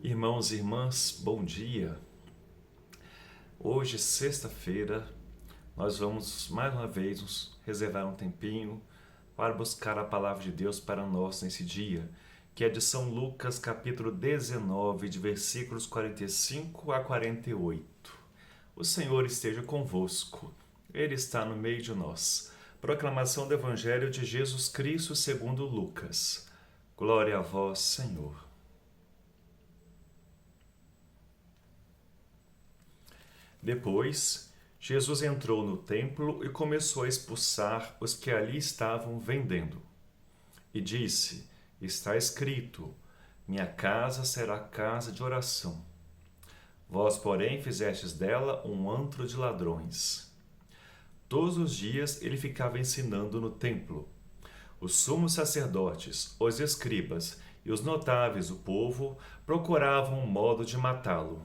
Irmãos e irmãs, bom dia. Hoje, sexta-feira, nós vamos mais uma vez nos reservar um tempinho para buscar a palavra de Deus para nós nesse dia, que é de São Lucas, capítulo 19, de versículos 45 a 48. O Senhor esteja convosco, Ele está no meio de nós. Proclamação do Evangelho de Jesus Cristo segundo Lucas. Glória a vós, Senhor. Depois, Jesus entrou no templo e começou a expulsar os que ali estavam vendendo. E disse: Está escrito: Minha casa será casa de oração. Vós, porém, fizestes dela um antro de ladrões. Todos os dias ele ficava ensinando no templo. Os sumos sacerdotes, os escribas e os notáveis do povo procuravam um modo de matá-lo.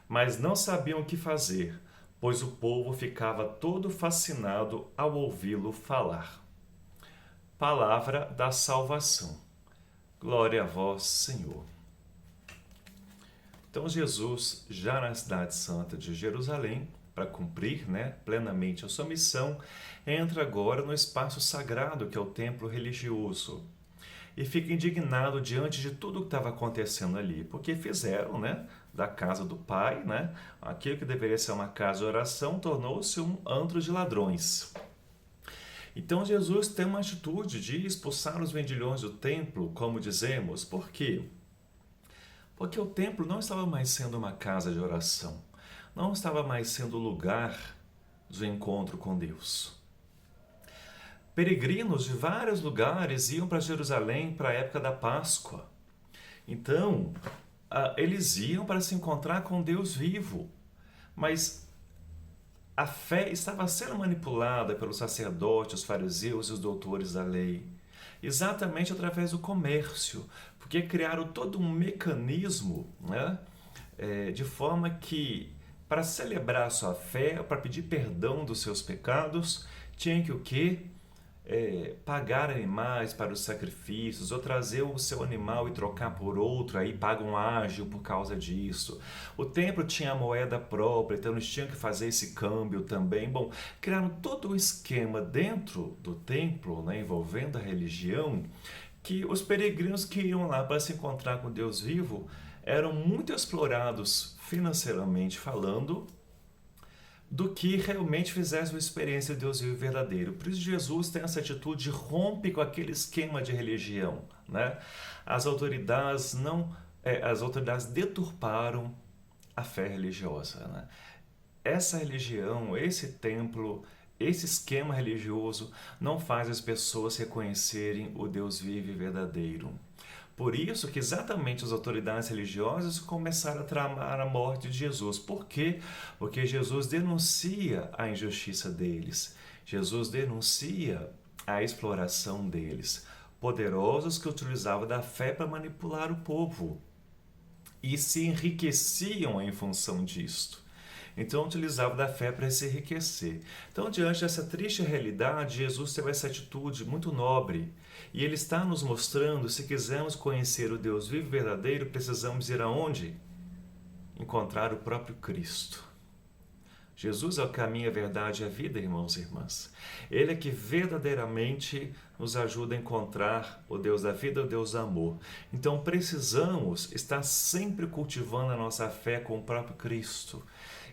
Mas não sabiam o que fazer, pois o povo ficava todo fascinado ao ouvi-lo falar. Palavra da salvação. Glória a vós, Senhor. Então Jesus, já na cidade santa de Jerusalém, para cumprir plenamente a sua missão, entra agora no espaço sagrado que é o templo religioso. E fica indignado diante de tudo que estava acontecendo ali, porque fizeram, da casa do Pai, aquilo que deveria ser uma casa de oração, tornou-se um antro de ladrões. Então Jesus tem uma atitude de expulsar os vendilhões do templo, como dizemos, por quê? Porque o templo não estava mais sendo uma casa de oração, não estava mais sendo o lugar do encontro com Deus. Peregrinos de vários lugares iam para Jerusalém para a época da Páscoa. Então, eles iam para se encontrar com Deus vivo. Mas a fé estava sendo manipulada pelos sacerdotes, os fariseus e os doutores da lei. Exatamente através do comércio. Porque criaram todo um mecanismo, de forma que, para celebrar a sua fé, para pedir perdão dos seus pecados, tinha que o quê? Pagar animais para os sacrifícios, ou trazer o seu animal e trocar por outro, aí pagam ágio por causa disso. O templo tinha a moeda própria, então eles tinham que fazer esse câmbio também. Bom, criaram todo um esquema dentro do templo, envolvendo a religião, que os peregrinos que iam lá para se encontrar com Deus vivo eram muito explorados financeiramente falando, do que realmente fizesse uma experiência de Deus vivo e verdadeiro. Por isso Jesus tem essa atitude, rompe com aquele esquema de religião. As autoridades deturparam a fé religiosa. Essa religião, esse templo, esse esquema religioso não faz as pessoas reconhecerem o Deus vivo e verdadeiro. Por isso que exatamente as autoridades religiosas começaram a tramar a morte de Jesus. Por quê? Porque Jesus denuncia a injustiça deles. Jesus denuncia a exploração deles. Poderosos que utilizavam da fé para manipular o povo. E se enriqueciam em função disto. Então utilizavam da fé para se enriquecer. Então, diante dessa triste realidade, Jesus teve essa atitude muito nobre. E Ele está nos mostrando, se quisermos conhecer o Deus vivo e verdadeiro, precisamos ir aonde? Encontrar o próprio Cristo. Jesus é o caminho, a verdade e a vida, irmãos e irmãs. Ele é que verdadeiramente nos ajuda a encontrar o Deus da vida, o Deus do amor. Então precisamos estar sempre cultivando a nossa fé com o próprio Cristo.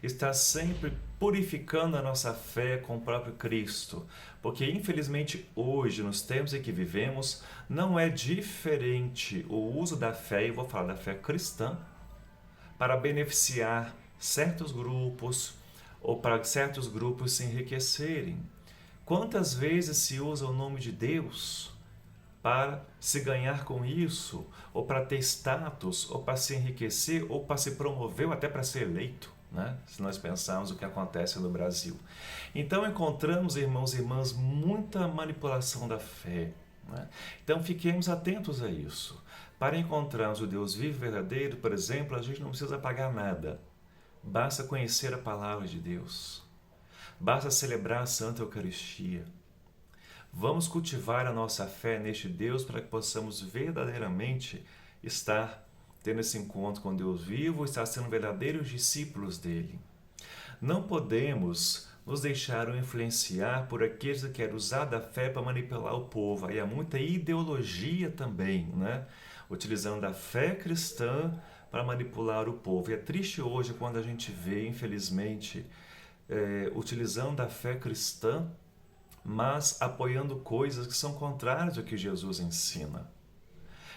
Estar sempre purificando a nossa fé com o próprio Cristo. Porque infelizmente hoje, nos tempos em que vivemos, não é diferente o uso da fé, e vou falar da fé cristã, para beneficiar certos grupos, ou para certos grupos se enriquecerem. Quantas vezes se usa o nome de Deus para se ganhar com isso, ou para ter status, ou para se enriquecer, ou para se promover, ou até para ser eleito, se nós pensarmos o que acontece no Brasil. Então encontramos, irmãos e irmãs, muita manipulação da fé. Então fiquemos atentos a isso. Para encontrarmos o Deus vivo e verdadeiro, por exemplo, a gente não precisa pagar nada. Basta conhecer a palavra de Deus. Basta celebrar a Santa Eucaristia. Vamos cultivar a nossa fé neste Deus para que possamos verdadeiramente estar tendo esse encontro com Deus vivo, estar sendo verdadeiros discípulos dele. Não podemos nos deixar influenciar por aqueles que querem usar da fé para manipular o povo. Aí há muita ideologia também, né? Utilizando a fé cristã para manipular o povo. E é triste hoje quando a gente vê, infelizmente, utilizando a fé cristã, mas apoiando coisas que são contrárias ao que Jesus ensina.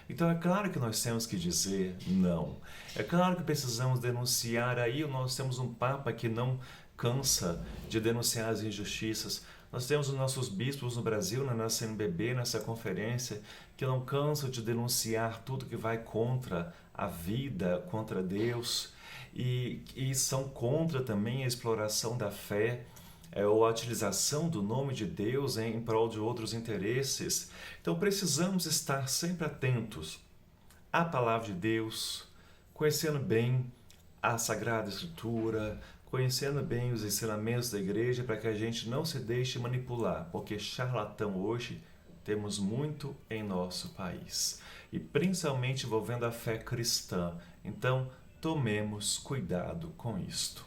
Então é claro que nós temos que dizer não. É claro que precisamos denunciar. Aí nós temos um Papa que não cansa de denunciar as injustiças. Nós temos os nossos bispos no Brasil, na nossa NBB, nessa conferência, que não cansam de denunciar tudo que vai contra a vida, contra Deus, e são contra também a exploração da fé, ou a utilização do nome de Deus em prol de outros interesses. Então precisamos estar sempre atentos à palavra de Deus, conhecendo bem a Sagrada Escritura, conhecendo bem os ensinamentos da igreja, para que a gente não se deixe manipular, porque charlatão hoje temos muito em nosso país, e principalmente envolvendo a fé cristã. Então tomemos cuidado com isto.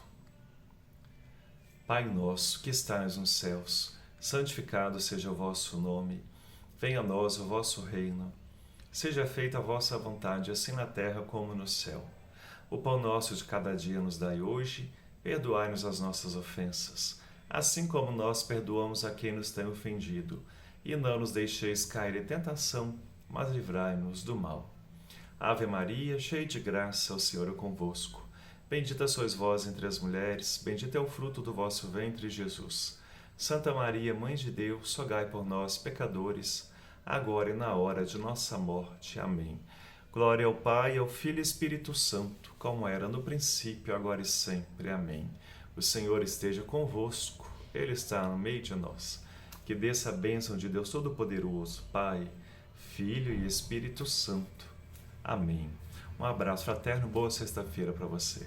Pai nosso que estais nos céus, santificado seja o vosso nome. Venha a nós o vosso reino. Seja feita a vossa vontade, assim na terra como no céu. O pão nosso de cada dia nos dai hoje. Perdoai-nos as nossas ofensas, assim como nós perdoamos a quem nos tem ofendido. E não nos deixeis cair em tentação, mas livrai-nos do mal. Ave Maria, cheia de graça, o Senhor é convosco. Bendita sois vós entre as mulheres, bendito é o fruto do vosso ventre, Jesus. Santa Maria, Mãe de Deus, rogai por nós, pecadores, agora e na hora de nossa morte. Amém. Glória ao Pai, ao Filho e ao Espírito Santo, como era no princípio, agora e sempre. Amém. O Senhor esteja convosco, Ele está no meio de nós. Que desça a bênção de Deus Todo-Poderoso, Pai, Filho e Espírito Santo. Amém. Um abraço fraterno, boa sexta-feira para você.